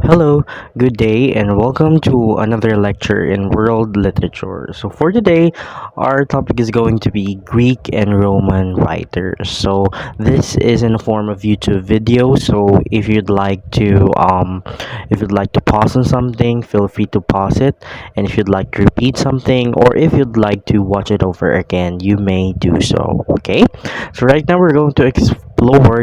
Hello, good day, and welcome to another lecture in world literature. So, for today, our topic is going to be Greek and Roman writers. So, this is in the form of YouTube video. So, if you'd like to pause on something, feel free to pause it. And if you'd like to repeat something, or if you'd like to watch it over again, you may do so. Okay. So, right now, we're going to explore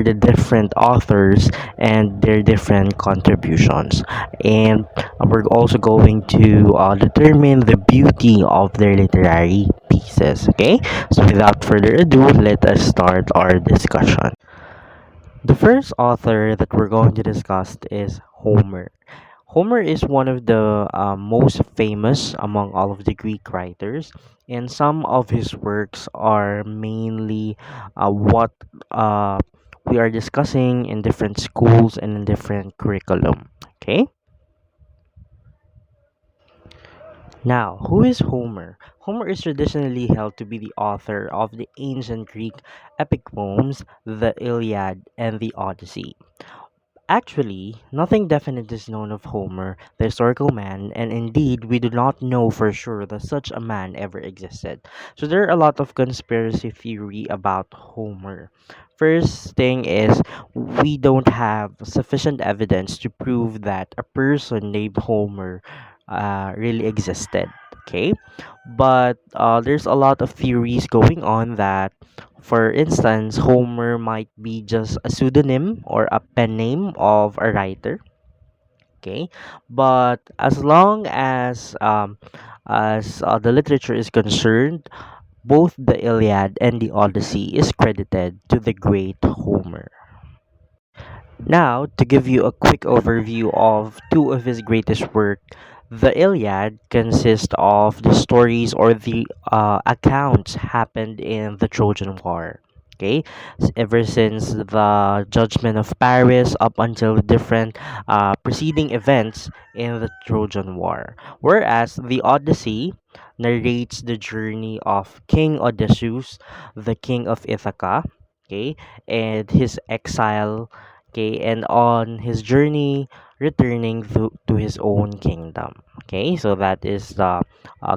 the different authors and their different contributions. And we're also going to determine the beauty of their literary pieces. Okay, so without further ado, let us start our discussion. The first author that we're going to discuss is Homer. Homer is one of the most famous among all of the Greek writers, and some of his works are mainly what uh, we are discussing in different schools and in different curriculum. Okay. Now, who is Homer? Homer is traditionally held to be the author of the ancient Greek epic poems, the Iliad and the Odyssey. Actually, nothing definite is known of Homer, the historical man, and indeed, we do not know for sure that such a man ever existed. So there are a lot of conspiracy theory about Homer. First thing is, we don't have sufficient evidence to prove that a person named Homer really existed. Okay, but there's a lot of theories going on that, for instance, Homer might be just a pseudonym or a pen name of a writer. Okay, but as long as the literature is concerned, both the Iliad and the Odyssey is credited to the great Homer. Now, to give you a quick overview of two of his greatest work, the Iliad consists of the stories or the accounts happened in the Trojan War. Okay, ever since the judgment of Paris up until the different preceding events in the Trojan War. Whereas the Odyssey narrates the journey of King Odysseus, the king of Ithaca, okay, and his exile, okay, and on his journey returning to his own kingdom. Okay, so that is the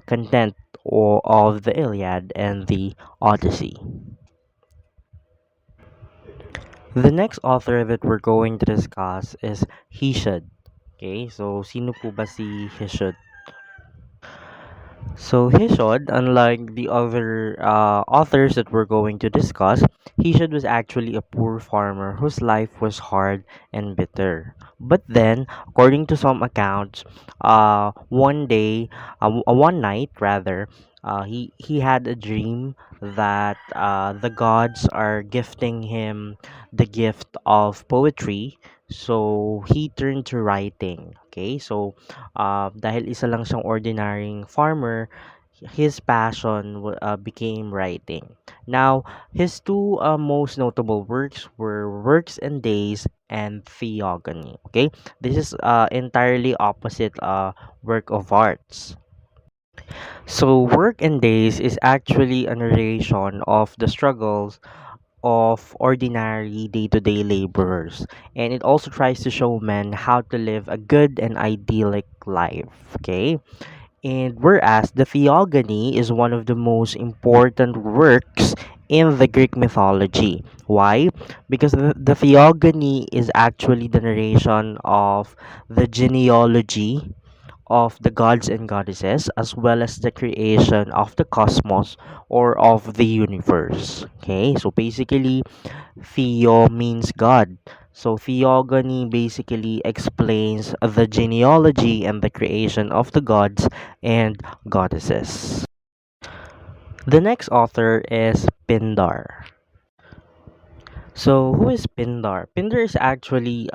content of the Iliad and the Odyssey. The next author that we're going to discuss is Hesiod. Okay, so sino po ba si Hesiod? So Hesiod, unlike the other authors that we're going to discuss, Hesiod was actually a poor farmer whose life was hard and bitter. But then, according to some accounts, one night rather, he had a dream that the gods are gifting him the gift of poetry. So he turned to writing. Okay, so dahil isa lang siyang ordinaryong farmer, his passion became writing. Now, his two most notable works were Works and Days and Theogony. Okay, this is entirely opposite work of arts. So, Work and Days is actually a narration of the struggles of ordinary day to day laborers, and it also tries to show men how to live a good and idyllic life. Okay, and whereas the Theogony is one of the most important works in the Greek mythology. Why? Because the Theogony is actually the narration of the genealogy of the gods and goddesses, as well as the creation of the cosmos or of the universe. Okay, so basically, Theo means God. So theogony basically explains the genealogy and the creation of the gods and goddesses. The next author is Pindar. So, who is Pindar? Pindar is actually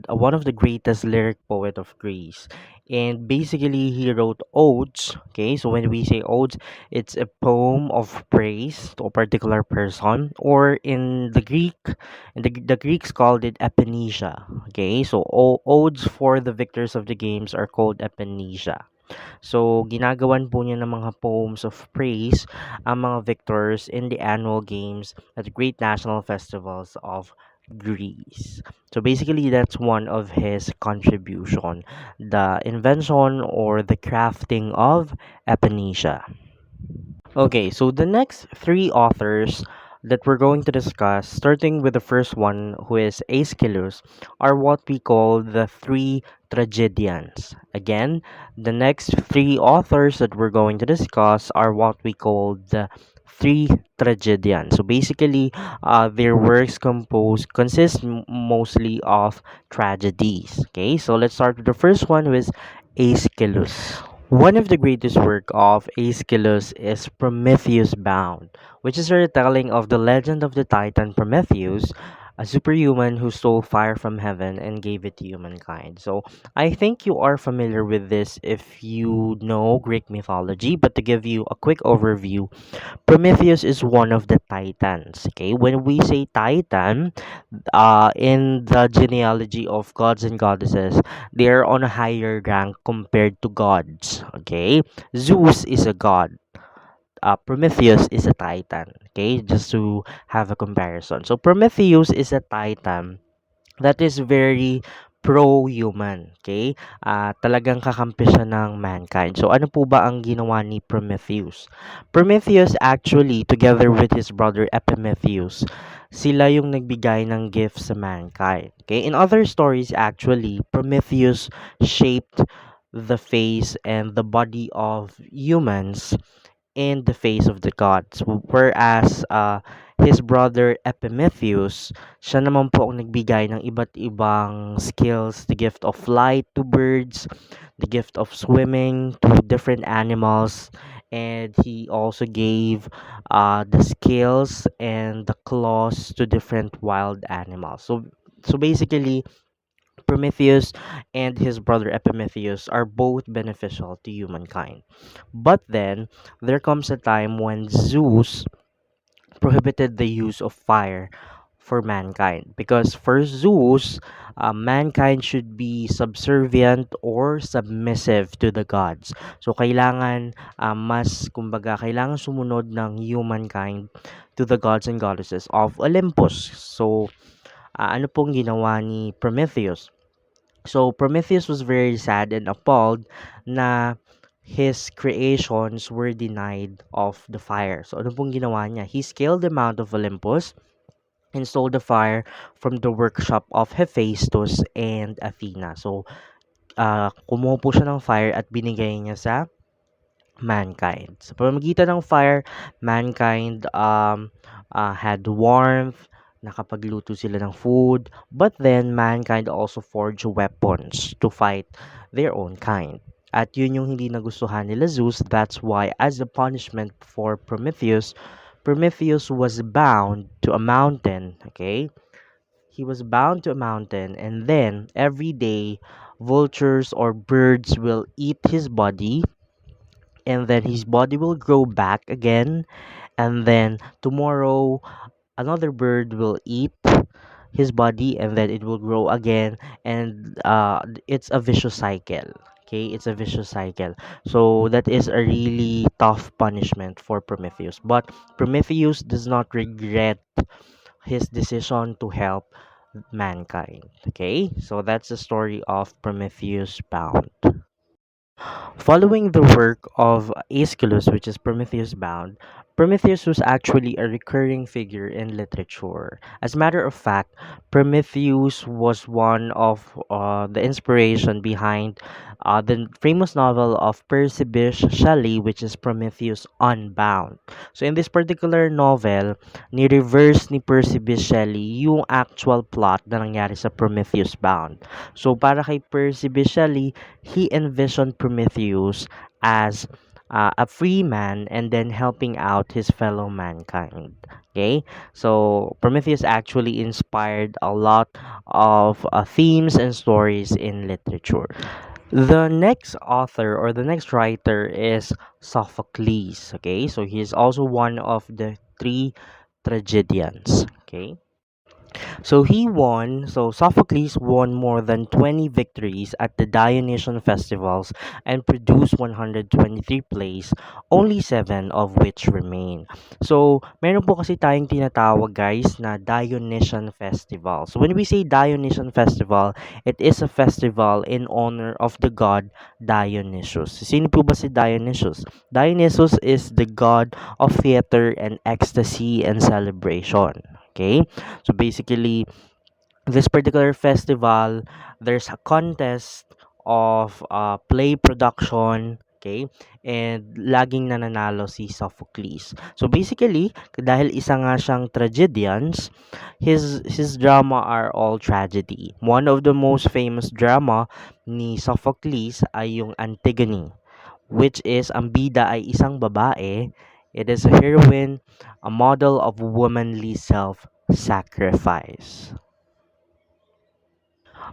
one of the greatest lyric poet of Greece, and basically he wrote odes. Okay, so when we say odes, it's a poem of praise to a particular person, or the Greeks called it epitasia. Okay, so odes for the victors of the games are called epitasia. So, ginagawan po niya ng mga poems of praise ang mga victors in the annual games at the great national festivals of Greece. So basically, that's one of his contribution, the invention or the crafting of epinacia. Okay, so the next three authors that we're going to discuss, starting with the first one, who is Aeschylus, are what we call the three tragedians. Again, the next three authors that we're going to discuss are what we call the three tragedians. So basically, their works consist mostly of tragedies. Okay, so let's start with the first one, who is Aeschylus. One of the greatest work of Aeschylus is Prometheus Bound, which is a retelling of the legend of the Titan Prometheus, a superhuman who stole fire from heaven and gave it to humankind. So I think you are familiar with this if you know Greek mythology, but to give you a quick overview, Prometheus is one of the Titans. Okay, when we say Titan, in the genealogy of gods and goddesses, they are on a higher rank compared to gods. Okay, Zeus is a god. Prometheus is a titan. Okay, just to have a comparison. So Prometheus is a titan that is very pro-human, okay? Talagang kakampi siya ng mankind. So, ano po ba ang ginawa ni Prometheus? Prometheus actually, together with his brother Epimetheus, sila yung nagbigay ng gifts sa mankind. Okay? In other stories, actually, Prometheus shaped the face and the body of humans in the face of the gods. Whereas his brother Epimetheus, siya naman po ang nagbigay ng iba't ibang skills, the gift of flight to birds, the gift of swimming to different animals, and he also gave the skills and the claws to different wild animals. So basically, Prometheus and his brother Epimetheus are both beneficial to humankind. But then, there comes a time when Zeus prohibited the use of fire for mankind. Because for Zeus, mankind should be subservient or submissive to the gods. So, kailangan kailangan sumunod ng humankind to the gods and goddesses of Olympus. So, ano pong ginawa ni Prometheus? So Prometheus was very sad and appalled na his creations were denied of the fire. So ano pong ginawa niya? He scaled the Mount of Olympus and stole the fire from the workshop of Hephaestus and Athena. So kumuha po siya ng fire at binigay niya sa mankind. Sa pamamagitan ng fire, mankind had warmth, nakapagluto sila ng food, but then mankind also forged weapons to fight their own kind. At yun yung hindi nagustuhan nila Zeus. That's why, as a punishment for Prometheus, Prometheus was bound to a mountain. Okay? He was bound to a mountain, and then every day, vultures or birds will eat his body, and then his body will grow back again, and then tomorrow another bird will eat his body, and then it will grow again, and it's a vicious cycle. Okay, it's a vicious cycle. So that is a really tough punishment for Prometheus, but Prometheus does not regret his decision to help mankind. Okay, so that's the story of Prometheus Bound. Following the work of Aeschylus, which is Prometheus Bound, Prometheus was actually a recurring figure in literature. As a matter of fact, Prometheus was one of the inspiration behind the famous novel of Percy Bysshe Shelley, which is Prometheus Unbound. So in this particular novel, ni-reverse ni Percy Bysshe Shelley yung actual plot na nangyari sa Prometheus Bound. So para kay Percy Bysshe Shelley, he envisioned Prometheus as a free man and then helping out his fellow mankind. Okay, so Prometheus actually inspired a lot of themes and stories in literature. The next author or the next writer is Sophocles. Okay, so he is also one of the three tragedians. Okay, So Sophocles won more than 20 victories at the Dionysian festivals and produced 123 plays, only 7 of which remain. So, meron po kasi tayong tinatawag guys na Dionysian festival. So, when we say Dionysian festival, it is a festival in honor of the god Dionysius. Sino po ba si Dionysius? Dionysius is the god of theater and ecstasy and celebration. Okay? So basically, this particular festival, there's a contest of play production, okay? And laging nananalo si Sophocles. So basically, dahil isa nga siyang tragedians, his drama are all tragedy. One of the most famous drama ni Sophocles ay yung Antigone, which is ang bida ay isang babae. It is a heroine, a model of womanly self-sacrifice.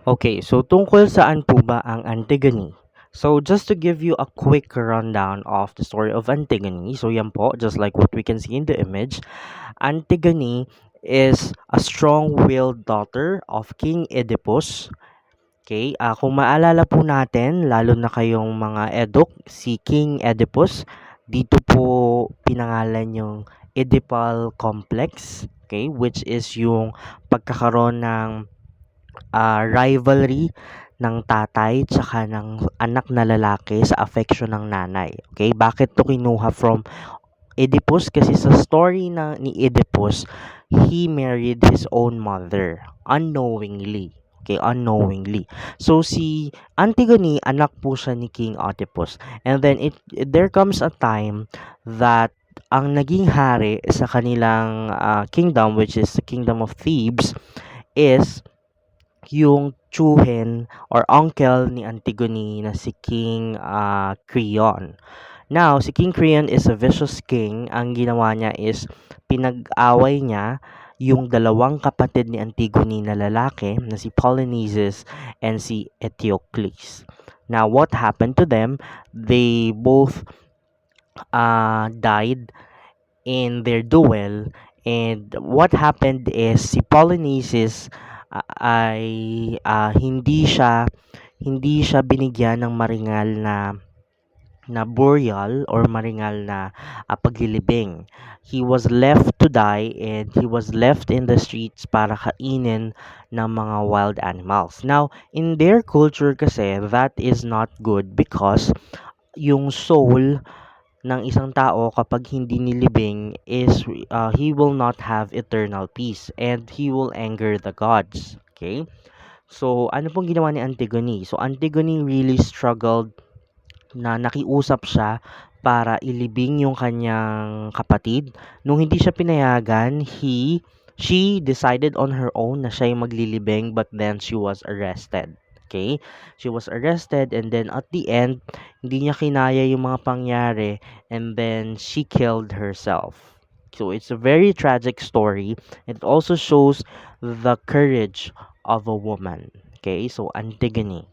Okay, so tungkol saan po ba ang Antigone? So just to give you a quick rundown of the story of Antigone, so yan po, just like what we can see in the image, Antigone is a strong-willed daughter of King Oedipus. Okay, kung maalala po natin, lalo na kayong mga eduk, si King Oedipus, dito po pinangalan yung Oedipal complex, okay, which is yung pagkakaroon ng rivalry ng tatay tsaka ng anak na lalaki sa affection ng nanay. Okay, bakit to kinuha from Oedipus? Kasi sa story ni Oedipus, he married his own mother unknowingly. Okay, unknowingly. So si Antigone, anak po siya ni King Oedipus. And then there comes a time that ang naging hari sa kanilang kingdom, which is the kingdom of Thebes, is yung tsuhin or uncle ni Antigone na si King Creon. Now, si King Creon is a vicious king. Ang ginawa niya is pinag-away niya yung dalawang kapatid ni Antigone na lalaki na si Polyneices and si Eteocles. Now, what happened to them? They both died in their duel, and what happened is si Polyneices ay hindi siya binigyan ng maringal na burial or maringal na paglilibing. He was left to die and he was left in the streets para kainin ng mga wild animals. Now, in their culture kasi, that is not good because yung soul ng isang tao kapag hindi nilibing is he will not have eternal peace and he will anger the gods. Okay? So, ano pong ginawa ni Antigone? So, Antigone really struggled na nakiusap siya para ilibing yung kanyang kapatid. Nung hindi siya pinayagan, she decided on her own na siya yung maglilibing, but then she was arrested. Okay? She was arrested and then at the end, hindi niya kinaya yung mga pangyari and then she killed herself. So it's a very tragic story. It also shows the courage of a woman. Okay? So Antigone.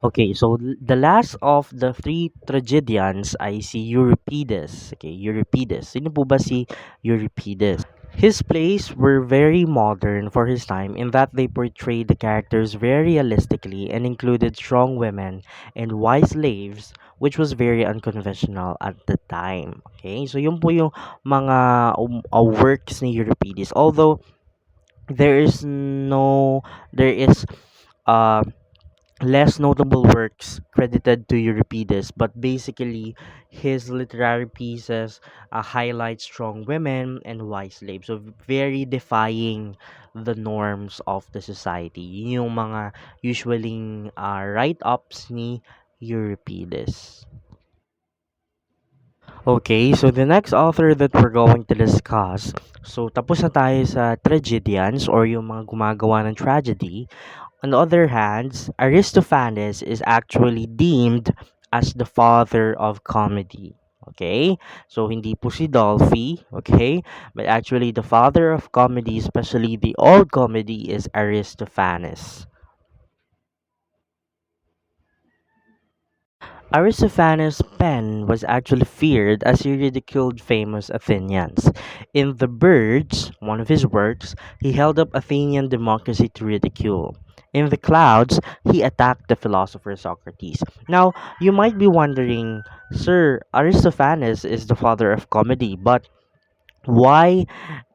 Okay, so the last of the three tragedians ay si Euripides. Okay, Euripides. Sino po ba si Euripides? His plays were very modern for his time in that they portrayed the characters very realistically and included strong women and wise slaves, which was very unconventional at the time. Okay, so yun po yung mga works ni Euripides. Although there is uh less notable works credited to Euripides, but basically his literary pieces highlight strong women and wise slaves, so very defying the norms of the society. Yun yung mga usually write-ups ni Euripides. Okay, so the next author that we're going to discuss, so tapos na tayo sa tragedians or yung mga gumagawa ng tragedy. On the other hand, Aristophanes is actually deemed as the father of comedy. Okay? So, hindi po si Dolphy, okay? But actually, the father of comedy, especially the old comedy, is Aristophanes. Aristophanes' pen was actually feared as he ridiculed famous Athenians. In The Birds, one of his works, he held up Athenian democracy to ridicule. In The Clouds, he attacked the philosopher Socrates. Now, you might be wondering, Sir, Aristophanes is the father of comedy, but why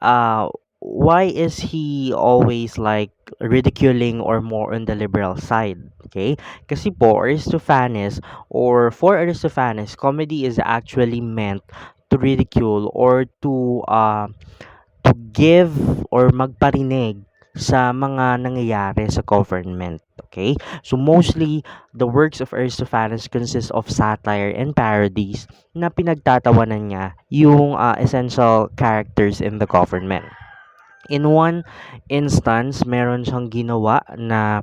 uh why is he always like ridiculing or more on the liberal side? Okay, kasi po Aristophanes, or for Aristophanes, comedy is actually meant to ridicule or to give or magparinig sa mga nangyayari sa government. Okay? So mostly the works of Aristophanes consist of satire and parodies na pinagtatawanan niya yung essential characters in the government. In one instance, meron siyang ginawa na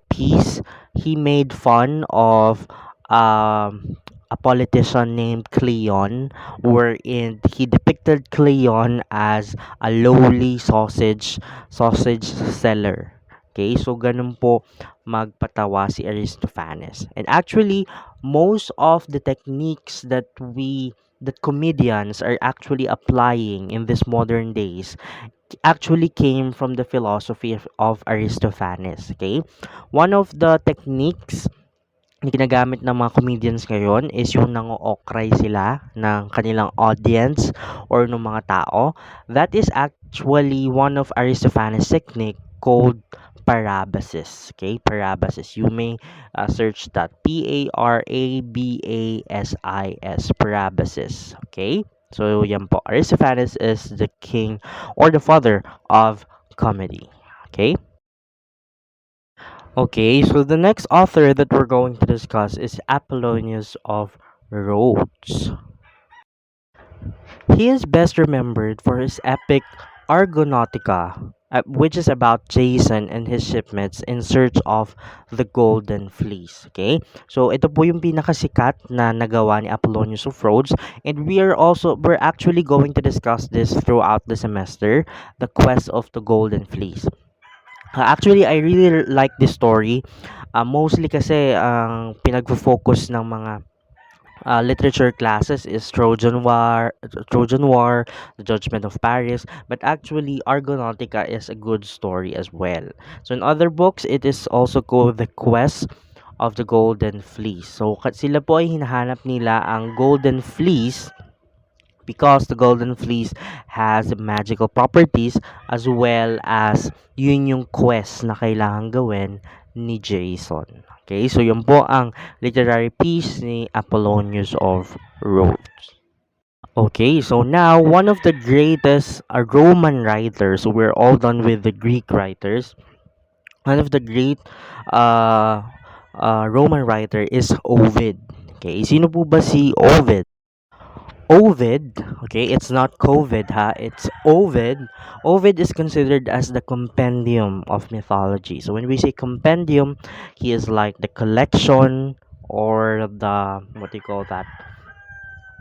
piece. He made fun of a politician named Cleon, wherein he depicted Cleon as a lowly sausage seller. Okay, so ganun po magpatawa si Aristophanes. And actually, most of the techniques that comedians are actually applying in this modern days actually came from the philosophy of Aristophanes. Okay, one of the techniques na ginagamit ng mga comedians ngayon is yung nang-o-okray sila ng kanilang audience or ng mga tao. That is actually one of Aristophanes' technique called parabasis. Okay, parabasis. You may search that. Parabasis. Parabasis. Okay? So, yan po. Aristophanes is the king or the father of comedy. Okay? Okay, so the next author that we're going to discuss is Apollonius of Rhodes. He is best remembered for his epic Argonautica, which is about Jason and his shipmates in search of the Golden Fleece. Okay? So ito po yung pinakasikat na nagawa ni Apollonius of Rhodes, and we're actually going to discuss this throughout the semester, the quest of the Golden Fleece. Actually, I really like this story. Mostly kasi ang pinagfo-focus ng mga literature classes is Trojan War, The Judgment of Paris, but actually Argonautica is a good story as well. So in other books, it is also called The Quest of the Golden Fleece. So sila po ay hinahanap nila ang Golden Fleece because the Golden Fleece has magical properties, as well as yun yung quest na kailangan gawin ni Jason. Okay, so yun po ang literary piece ni Apollonius of Rhodes. Okay, so now one of the greatest Roman writers, so we're all done with the Greek writers. One of the great uh, Roman writer is Ovid. Okay, sino po ba si Ovid? Ovid, okay, it's not COVID, ha? It's Ovid. Ovid is considered as the compendium of mythology. So when we say compendium, he is like the collection or the what do you call that?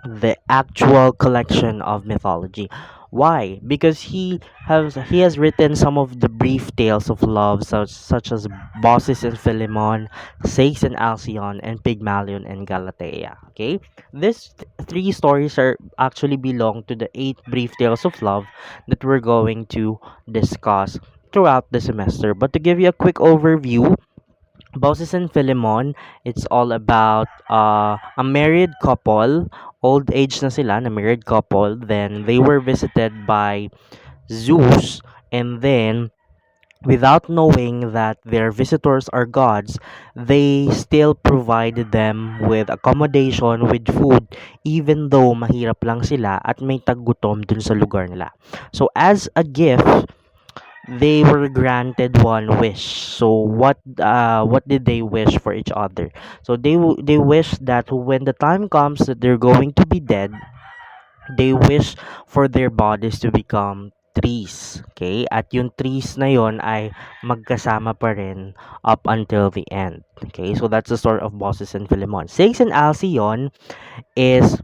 The actual collection of mythology. Why? Because he has written some of the brief tales of love, such as Baucis and Philemon, Ceyx and Alcyone, and Pygmalion and Galatea. Okay, these three stories are actually belong to the 8 brief tales of love that we're going to discuss throughout the semester. But to give you a quick overview, Baucis and Philemon, it's all about a married couple, old age na sila, na married couple, then they were visited by Zeus, and then without knowing that their visitors are gods, they still provided them with accommodation, with food, even though mahirap lang sila at may taggutom dun sa lugar nila. So as a gift, they were granted one wish. So what did they wish for each other? So they wish that when the time comes that they're going to be dead, they wish for their bodies to become trees. Okay? At yung trees na yon ay magkasama pa rin up until the end. Okay? So that's the story of Baucis and Philemon. Ceyx and Alcyone is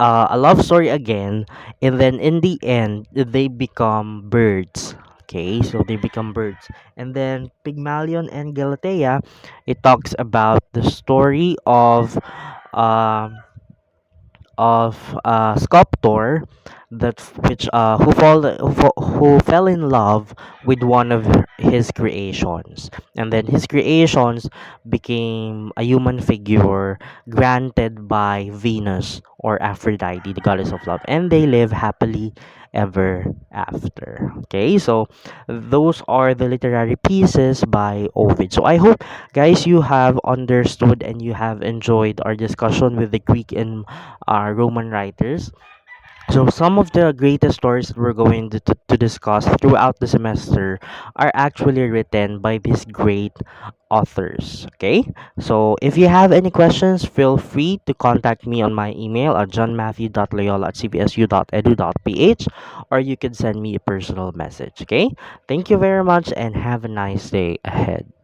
a love story again, and then in the end they become birds. Okay, so they become birds. And then Pygmalion and Galatea, it talks about the story um of a sculptor who fell in love with one of his creations, and then his creations became a human figure granted by Venus or Aphrodite, the goddess of love, and they live happily ever after. Okay, so those are the literary pieces by Ovid. So I hope, guys, you have understood and you have enjoyed our discussion with the Greek and Roman writers. So some of the greatest stories that we're going to discuss throughout the semester are actually written by these great authors. Okay? So if you have any questions, feel free to contact me on my email at johnmatthew.loyola@cbsu.edu.ph, or you can send me a personal message. Okay? Thank you very much and have a nice day ahead.